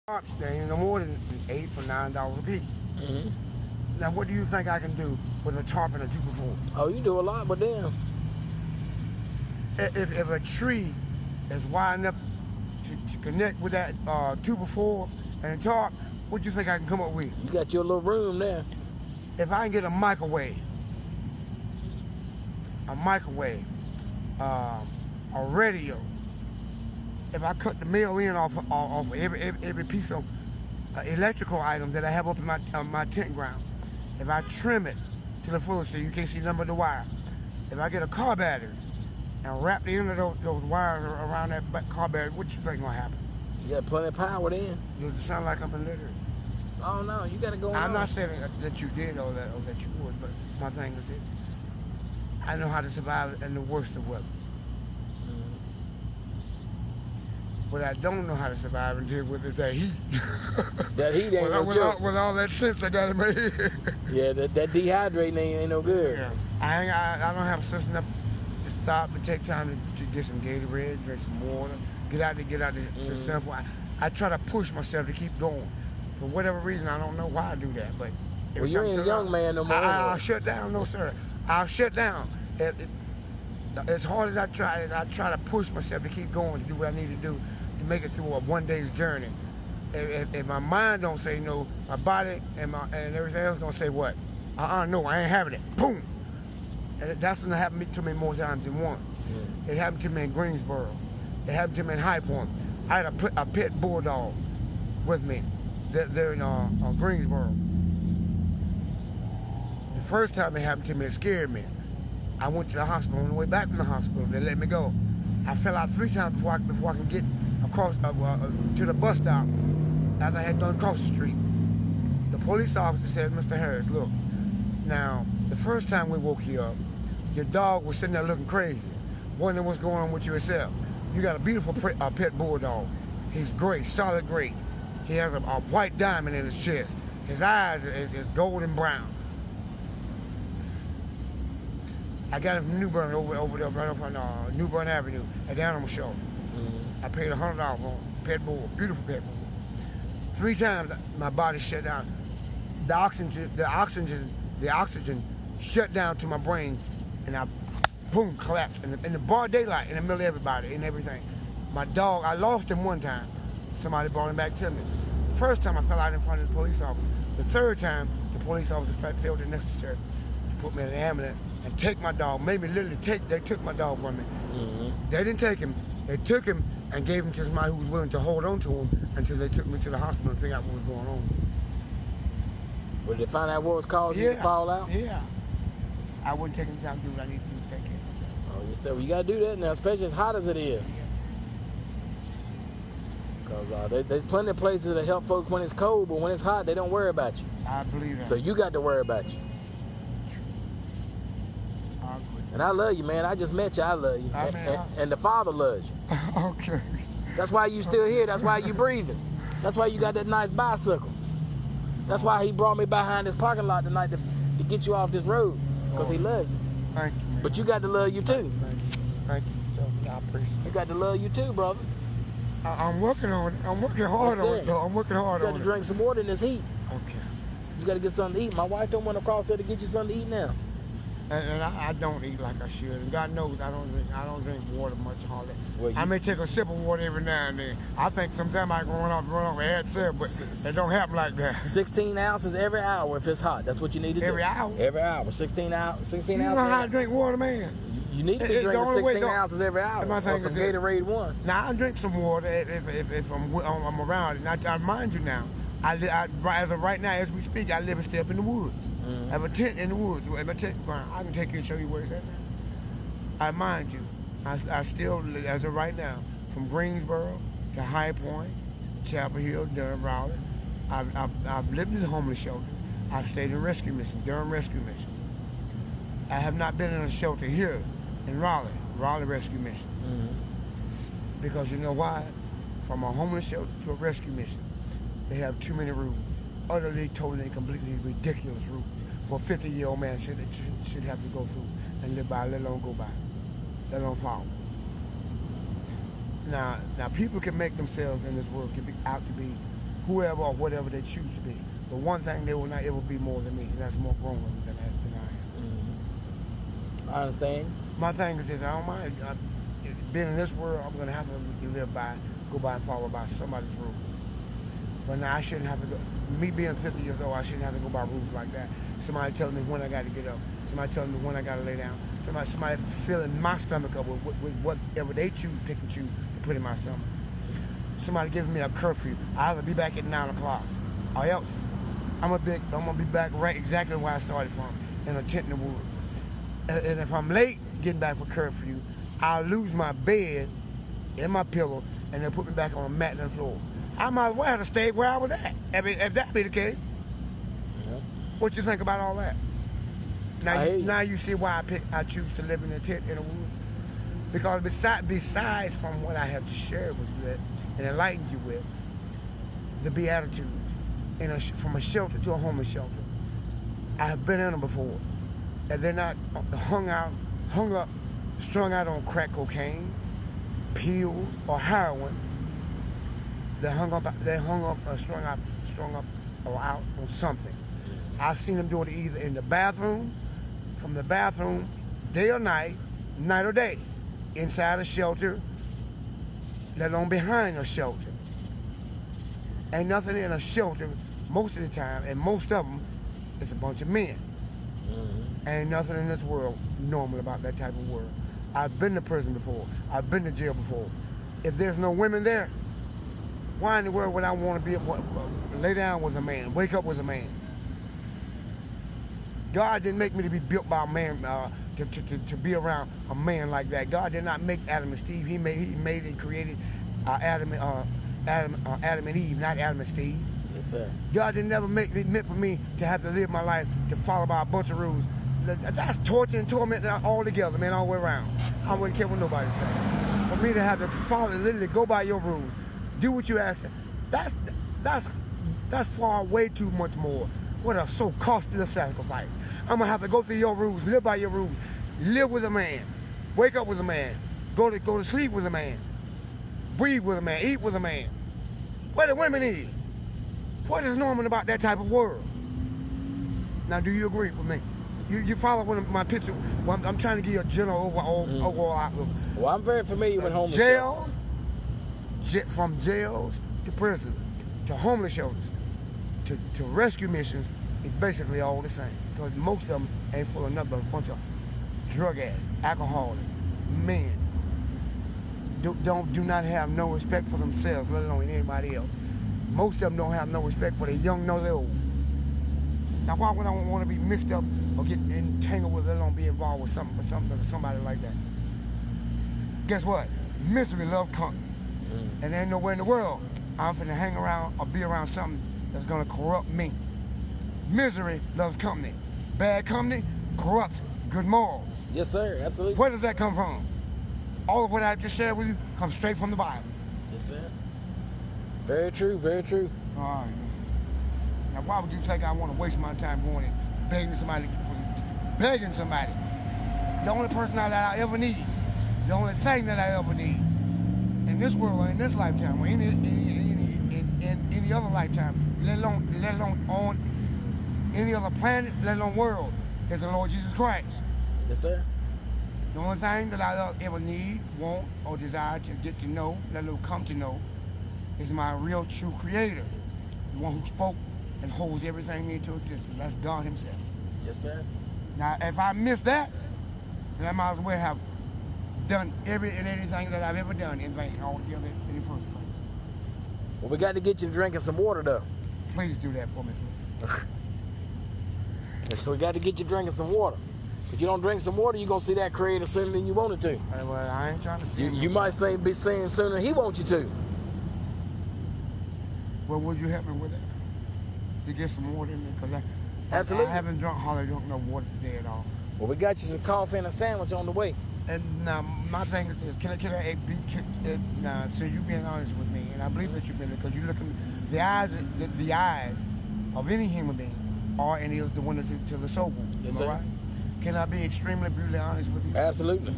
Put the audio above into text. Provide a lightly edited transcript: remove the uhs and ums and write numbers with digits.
Tarps, they ain't no more than $8 or $9 a piece. Mm-hmm. Now, what do you think I can do with a tarp and a 2x4? Oh, you do a lot with them. If a tree is wide enough to connect with that 2x4 and a tarp, what do you think I can come up with? You got your little room there. If I can get a microwave, a radio, if I cut the mail in off every piece of electrical items that I have up in my tent ground, if I trim it to the fullest so you can't see none but the wire, if I get a car battery and wrap the end of those wires around that car battery, what you think gonna happen? You got plenty of power then. Does it sound like I'm illiterate? Oh no, you gotta go on. I'm not saying that you did or that you would, but my thing is this. I know how to survive in the worst of weather. What I don't know how to survive and deal with is that heat. That heat ain't no joke. With all that sense I got in my head. Yeah, that dehydrating ain't no good. Yeah. I don't have sense enough to stop and take time to get some Gatorade, drink some water, get out there. It's simple. I try to push myself to keep going. For whatever reason, I don't know why I do that, but well, you ain't a young man no more. I'll shut down. No, sir. I'll shut down. As hard as I try to push myself to keep going, to do what I need to do to make it through a one-day's journey. If my mind don't say no, my body and everything else gonna say what? No, I ain't having it. Boom. And that's gonna happen to me more times than one. Yeah. It happened to me in Greensboro. It happened to me in High Point. I had a pit bulldog with me there in Greensboro. The first time it happened to me, it scared me. I went to the hospital. On the way back from the hospital, they let me go. I fell out 3 times before I could get across to the bus stop after I had done across the street. The police officer said, "Mr. Harris, look, now, the first time we woke you up, your dog was sitting there looking crazy, wondering what's going on with you yourself. You got a beautiful pet bulldog. He's gray, solid gray. He has a white diamond in his chest. His eyes is golden brown. I got him from New Bern over there, right up on New Bern Avenue at the animal show. I paid $100 for him. Pet bull, beautiful pet bull. 3 times my body shut down. The oxygen shut down to my brain, and I, boom, collapsed in the broad daylight, in the middle of everybody and everything. My dog, I lost him 1 time. Somebody brought him back to me. The first time I fell out in front of the police officer. The 3rd time, the police officer felt it necessary to put me in the ambulance and take my dog. Made me literally they took my dog from me. They didn't take him. They took him and gave him to somebody who was willing to hold on to him until they took me to the hospital and figure out what was going on. Well, did they find out what was causing you to fall out? Yeah. I wouldn't take any time to do what I need to do to take care of myself. Oh, yes, sir. Well, you got to do that now, especially as hot as it is. Because there's plenty of places that help folks when it's cold, but when it's hot, they don't worry about you. I believe that. So you got to worry about you. I agree. And I love you, man. I just met you. I love you. And the Father loves you. Okay. That's why you still here. That's why you breathing. That's why you got that nice bicycle. That's why he brought me behind this parking lot tonight to get you off this road. Because he loves you. Thank you, man. But you got to love you too. Thank you. I appreciate it. You got to love you too, brother. I'm working on it. I'm working hard on it, though. I'm working hard on it. You got to drink some water in this heat. Okay. You got to get something to eat. My wife don't want to cross there to get you something to eat now. And I don't eat like I should. And God knows I don't drink water much hardly. Well, I may take a sip of water every now and then. I think sometimes I can run off and add sip, but it don't happen like that. 16 ounces every hour if it's hot. That's what you need to do. Every hour? Every hour. 16 ounces. You know how I drink water, man? You need to drink 16 ounces every hour. Or some Gatorade 1. Now, I drink some water if I'm around it. And I mind you now, as of right now, as we speak, I live a step in the woods. I have a tent in the woods. I can take you and show you where it's at now. I mind you, I still, as of right now, from Greensboro to High Point, Chapel Hill, Durham, Raleigh. I've lived in homeless shelters. I've stayed in rescue mission, Durham Rescue Mission. I have not been in a shelter here in Raleigh Rescue Mission. Because you know why? From a homeless shelter to a rescue mission, they have too many rules. Utterly, totally, and completely ridiculous rules for a 50-year-old man should have to go through and live by, let alone go by, let alone follow. Now people can make themselves in this world out to be whoever or whatever they choose to be. But one thing, they will not ever be more than me, and that's more grown than I am. I understand. My thing is this: I don't mind being in this world. I'm gonna have to go by and follow by somebody's rules. But now I shouldn't have to go. Me being 50 years old, I shouldn't have to go by rules like that. Somebody telling me when I got to get up. Somebody telling me when I got to lay down. Somebody filling my stomach up with whatever they choose, pick and choose to put in my stomach. Somebody giving me a curfew. I have to be back at 9 o'clock, or else I'm gonna be back right exactly where I started from, in a tent in the woods. And if I'm late getting back for curfew, I'll lose my bed and my pillow, and they'll put me back on a mat on the floor. I might as well have to stay where I was at, if that be the case. Yeah. What you think about all that? Now you see why I choose to live in a tent in the woods. Because besides from what I have to share with you and enlighten you with, the Beatitudes, from a shelter to a homeless shelter, I have been in them before, and they're not hung up, strung out on crack cocaine, pills, or heroin. They're strung up or out on something. I've seen them do it either in the bathroom, from the bathroom, day or night or day, inside a shelter, let alone behind a shelter. Ain't nothing in a shelter most of the time, and most of them, it's a bunch of men. Ain't nothing in this world normal about that type of world. I've been to prison before. I've been to jail before. If there's no women there, why in the world would I want to lay down with a man, wake up with a man? God didn't make me to be built by a man, to be around a man like that. God did not make Adam and Steve. He made and created Adam and Eve, not Adam and Steve. Yes, sir. God didn't never meant for me to have to live my life to follow by a bunch of rules. That's torture and torment all together, man, all the way around. I wouldn't care what nobody says. For me to have to literally go by your rules, do what you ask, that's far way too much more. What a so costly a sacrifice. I'm gonna have to go through your rules, live by your rules, live with a man, wake up with a man, go to sleep with a man, breathe with a man, eat with a man. Where the women is? What is normal about that type of world? Now, do you agree with me? You follow my picture? Well, I'm trying to give you a general overall outlook. Well, I'm very familiar with homeless jails, from jails to prison, to homeless shelters, to rescue missions, it's basically all the same. Because most of them ain't full of nothing but a bunch of drug addicts, alcoholics, men. Do not have no respect for themselves, let alone anybody else. Most of them don't have no respect for the young nor the old. Now, why would I want to be mixed up or get entangled with, let alone be involved with somebody like that? Guess what? Misery loves company. And there ain't nowhere in the world I'm finna hang around or be around something that's gonna corrupt me. Misery loves company. Bad company corrupts good morals. Yes, sir, absolutely. Where does that come from? All of what I just shared with you comes straight from the Bible. Yes, sir. Very true, very true. All right. Now, why would you think I want to waste my time going and begging somebody? The only person that I ever need, the only thing that I ever need in this world or in this lifetime or any other lifetime, let alone on any other planet, let alone world, is the Lord Jesus Christ. Yes, sir. The only thing that I ever need, want, or desire to get to know, let alone come to know, is my real true creator, the one who spoke and holds everything into existence. That's God himself. Yes, sir. Now, if I miss that, then I might as well have done every and anything that I've ever done in vain altogether in the first place. Well, we got to get you drinking some water, though. Please do that for me, please. We got to get you drinking some water. If you don't drink some water, you're going to see that creator sooner than you wanted to. Well, I ain't trying to see You might be seeing sooner than he wants you to. Well, would you help me with that? To get some water in there? Because Absolutely. I haven't hardly drunk no water today at all. Well, we got you some coffee and a sandwich on the way. And now, my thing is this, now, since you've been honest with me, and I believe that you've been, because you look at the eyes of any human being are and is the window to the soul. Yes, Am I sir. right? Can I be extremely brutally honest with you? Absolutely.